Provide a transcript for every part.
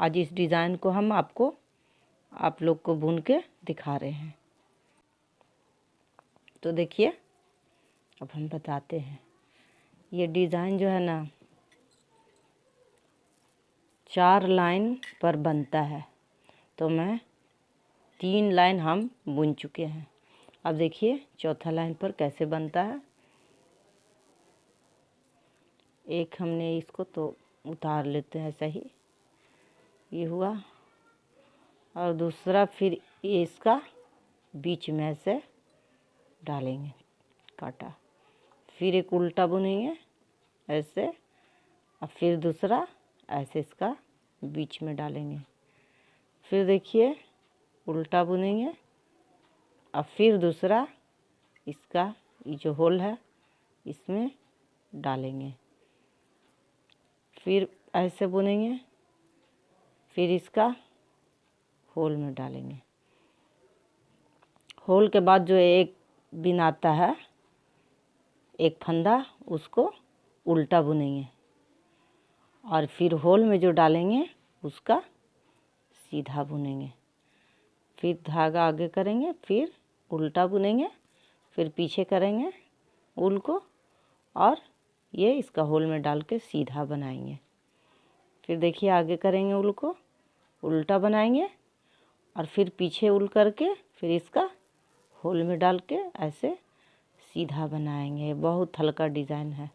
आज इस डिज़ाइन को हम आप लोग को बुन के दिखा रहे हैं। तो देखिए अब हम बताते हैं। ये डिज़ाइन जो है ना 4 लाइन पर बनता है, तो मैं 3 लाइन हम बुन चुके हैं। अब देखिए चौथा लाइन पर कैसे बनता है। एक हमने इसको तो उतार लेते हैं, ऐसा ही ये हुआ, और दूसरा फिर ये इसका बीच में से डालेंगे काटा, फिर एक उल्टा बुनेंगे ऐसे, और फिर दूसरा ऐसे इसका बीच में डालेंगे, फिर देखिए उल्टा बुनेंगे और फिर दूसरा इसका ये जो होल है इसमें डालेंगे, फिर ऐसे बुनेंगे, फिर इसका होल में डालेंगे। होल के बाद जो एक बिन आता है, एक फंदा, उसको उल्टा बुनेंगे और फिर होल में जो डालेंगे उसका सीधा बुनेंगे, फिर धागा आगे करेंगे, फिर उल्टा बुनेंगे, फिर पीछे करेंगे ऊल को, और ये इसका होल में डाल के सीधा बनाएंगे। फिर देखिए आगे करेंगे ऊल को, उल्टा बनाएंगे और फिर पीछे ऊल करके फिर इसका होल में डाल के ऐसे सीधा बनाएंगे। बहुत हल्का डिज़ाइन है।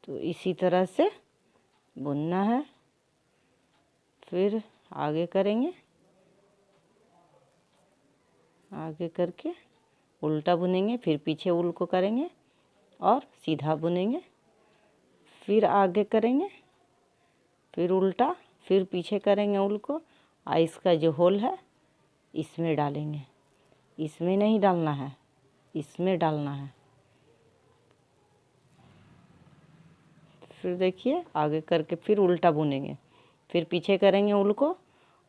तो इसी तरह से बुनना है। फिर आगे करेंगे, आगे करके उल्टा बुनेंगे, फिर पीछे ऊल को करेंगे और सीधा बुनेंगे, फिर आगे करेंगे, फिर उल्टा, फिर पीछे करेंगे ऊल को, और इसका जो होल है इसमें डालेंगे। इसमें नहीं डालना है, इसमें डालना है। फिर देखिए आगे करके फिर उल्टा बुनेंगे, फिर पीछे करेंगे ऊल को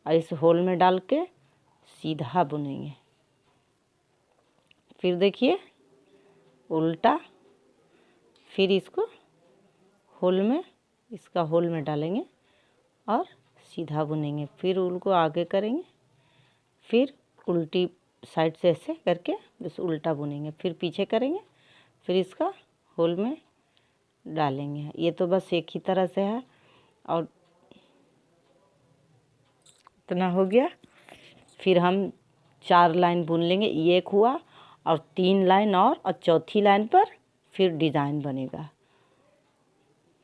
और इस होल में डाल के सीधा बुनेंगे। फिर देखिए उल्टा, फिर इसको होल में, इसका होल में डालेंगे और सीधा बुनेंगे, फिर ऊल को आगे करेंगे, फिर उल्टी साइड से ऐसे करके बस उल्टा बुनेंगे, फिर पीछे करेंगे, फिर इसका होल में डालेंगे। ये तो बस एक ही तरह से है। और इतना हो गया। फिर हम 4 लाइन बुन लेंगे, ये एक हुआ और 3 लाइन और चौथी लाइन पर फिर डिज़ाइन बनेगा।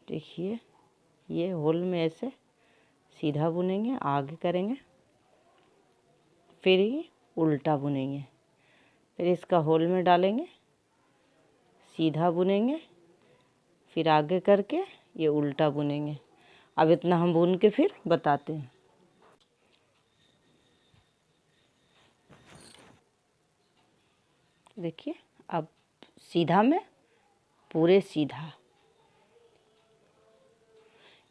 देखिए ये होल में ऐसे सीधा बुनेंगे, आगे करेंगे, फिर ये उल्टा बुनेंगे, फिर इसका होल में डालेंगे, सीधा बुनेंगे, फिर आगे करके ये उल्टा बुनेंगे। अब इतना हम बुन के फिर बताते हैं। देखिए अब सीधा में पूरे सीधा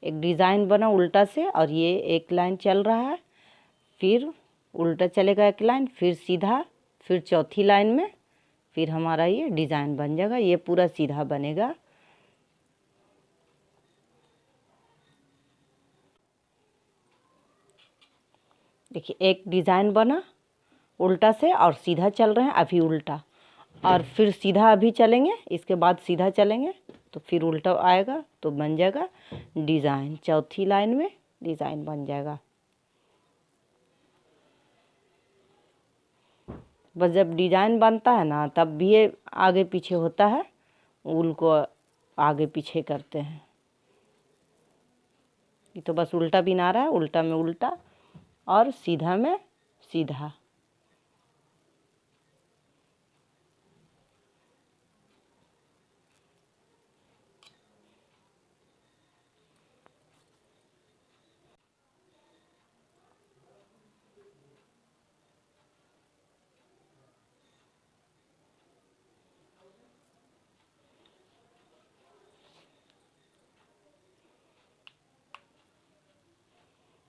एक डिज़ाइन बना उल्टा से, और ये एक लाइन चल रहा है, फिर उल्टा चलेगा एक लाइन, फिर सीधा, फिर चौथी लाइन में फिर हमारा ये डिज़ाइन बन जाएगा। ये पूरा सीधा बनेगा। देखिए एक डिज़ाइन बना उल्टा से और सीधा चल रहे हैं, अभी उल्टा, और फिर सीधा अभी चलेंगे, इसके बाद सीधा चलेंगे तो फिर उल्टा आएगा, तो बन जाएगा डिज़ाइन। चौथी लाइन में डिज़ाइन बन जाएगा। बस जब डिज़ाइन बनता है ना तब भी ये आगे पीछे होता है, ऊल को आगे पीछे करते हैं। ये तो बस उल्टा बिना रहा है, उल्टा में उल्टा और सीधा में सीधा।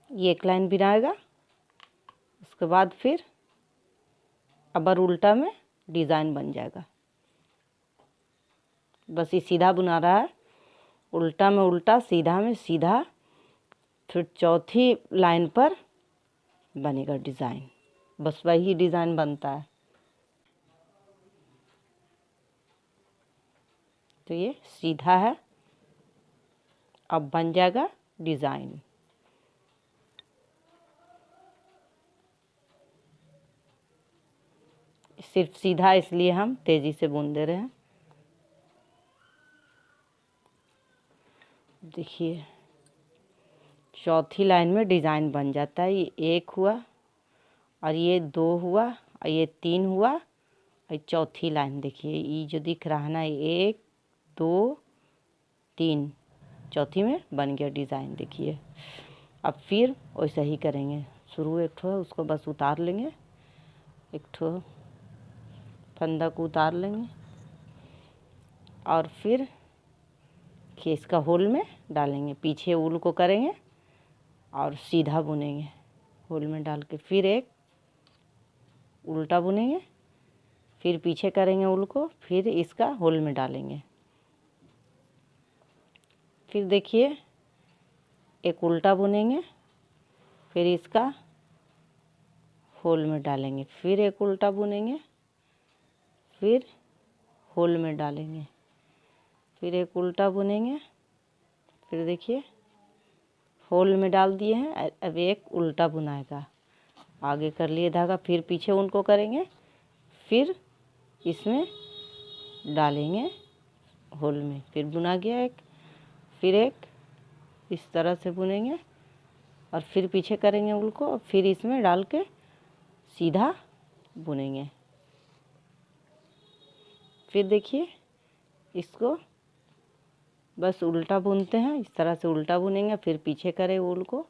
ये एक लाइन बिनाएगा, उसके बाद फिर अबर उल्टा में डिज़ाइन बन जाएगा। बस ये सीधा बुना रहा है उल्टा में उल्टा, सीधा में सीधा, फिर चौथी लाइन पर बनेगा डिज़ाइन। बस वही डिज़ाइन बनता है। तो ये सीधा है, अब बन जाएगा डिज़ाइन। सिर्फ सीधा इसलिए हम तेज़ी से बुन दे रहे हैं। देखिए चौथी लाइन में डिज़ाइन बन जाता है। ये 1 हुआ और ये 2 हुआ और ये 3 हुआ और चौथी लाइन देखिए ये जो दिख रहा है ना, 1 2 3, चौथी में बन गया डिज़ाइन। देखिए अब फिर वैसा ही करेंगे। शुरू एक ठो है उसको बस उतार लेंगे, एक ठो फंदा को उतार लेंगे और फिर खींच का होल में डालेंगे, पीछे ऊल को करेंगे और सीधा बुनेंगे होल में डाल के। फिर एक उल्टा बुनेंगे, फिर पीछे करेंगे ऊल को, फिर इसका होल में डालेंगे। फिर देखिए एक उल्टा बुनेंगे, फिर इसका होल में डालेंगे, फिर एक उल्टा बुनेंगे, फिर होल में डालेंगे, फिर एक उल्टा बुनेंगे, फिर देखिए होल में डाल दिए हैं। अब एक उल्टा बुनाएगा, आगे कर लिए धागा, फिर पीछे उनको करेंगे, फिर इसमें डालेंगे होल में, फिर बुना गया एक, फिर एक इस तरह से बुनेंगे और फिर पीछे करेंगे उल को, फिर इसमें डाल के सीधा बुनेंगे। फिर देखिए इसको बस उल्टा बुनते हैं, इस तरह से उल्टा बुनेंगे, फिर पीछे करें ऊल को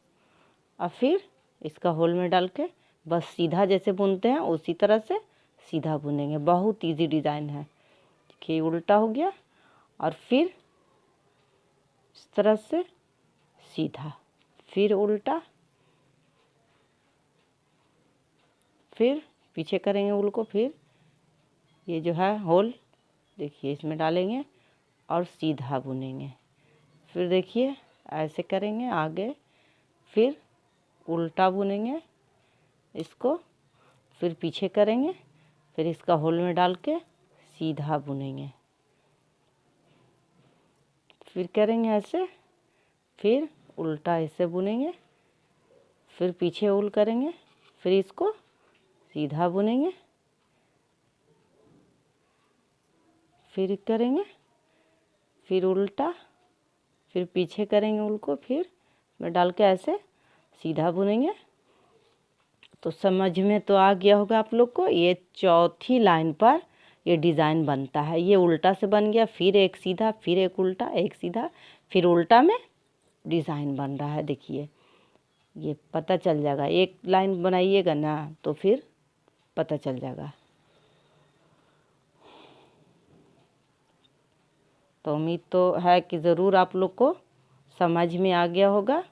और फिर इसका होल में डाल के बस सीधा जैसे बुनते हैं उसी तरह से सीधा बुनेंगे। बहुत इजी डिज़ाइन है। देखिए उल्टा हो गया और फिर इस तरह से सीधा, फिर उल्टा, फिर पीछे करेंगे ऊल को, फिर ये जो है होल देखिए इसमें डालेंगे और सीधा बुनेंगे। फिर देखिए ऐसे करेंगे आगे, फिर उल्टा बुनेंगे इसको, फिर पीछे करेंगे, फिर इसका होल में डाल के सीधा बुनेंगे, फिर करेंगे ऐसे, फिर उल्टा ऐसे बुनेंगे, फिर पीछे ऊल करेंगे, फिर इसको सीधा बुनेंगे, फिर करेंगे, फिर उल्टा, फिर पीछे करेंगे ऊल को, फिर में डाल के ऐसे सीधा बुनेंगे। तो समझ में तो आ गया होगा आप लोग को। ये चौथी लाइन पर ये डिज़ाइन बनता है। ये उल्टा से बन गया, फिर एक सीधा, फिर एक उल्टा, एक सीधा, फिर उल्टा में डिज़ाइन बन रहा है। देखिए ये पता चल जाएगा, एक लाइन बनाइएगा ना तो फिर पता चल जाएगा। तो उम्मीद तो है कि ज़रूर आप लोग को समझ में आ गया होगा।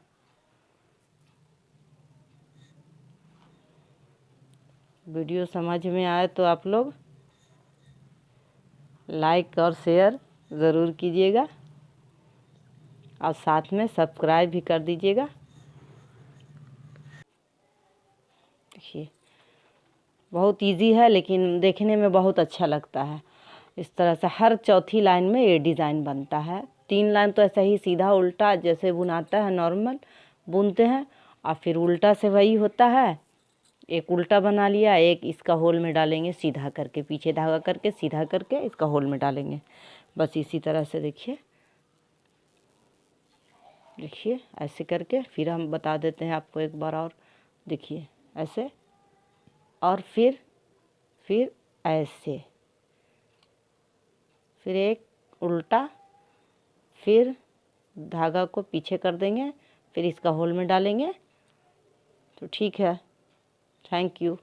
वीडियो समझ में आए तो आप लोग लाइक और शेयर ज़रूर कीजिएगा और साथ में सब्सक्राइब भी कर दीजिएगा। देखिए बहुत इजी है लेकिन देखने में बहुत अच्छा लगता है। इस तरह से हर चौथी लाइन में ये डिज़ाइन बनता है। 3 लाइन तो ऐसा ही सीधा उल्टा जैसे बुनाता है नॉर्मल बुनते हैं और फिर उल्टा से वही होता है, एक उल्टा बना लिया, एक इसका होल में डालेंगे सीधा करके, पीछे धागा करके सीधा करके इसका होल में डालेंगे। बस इसी तरह से देखिए देखिए ऐसे करके फिर हम बता देते हैं आपको एक बार और। देखिए ऐसे और फिर ऐसे, फिर एक उल्टा, फिर धागा को पीछे कर देंगे, फिर इसका होल में डालेंगे। तो ठीक है, थैंक यू।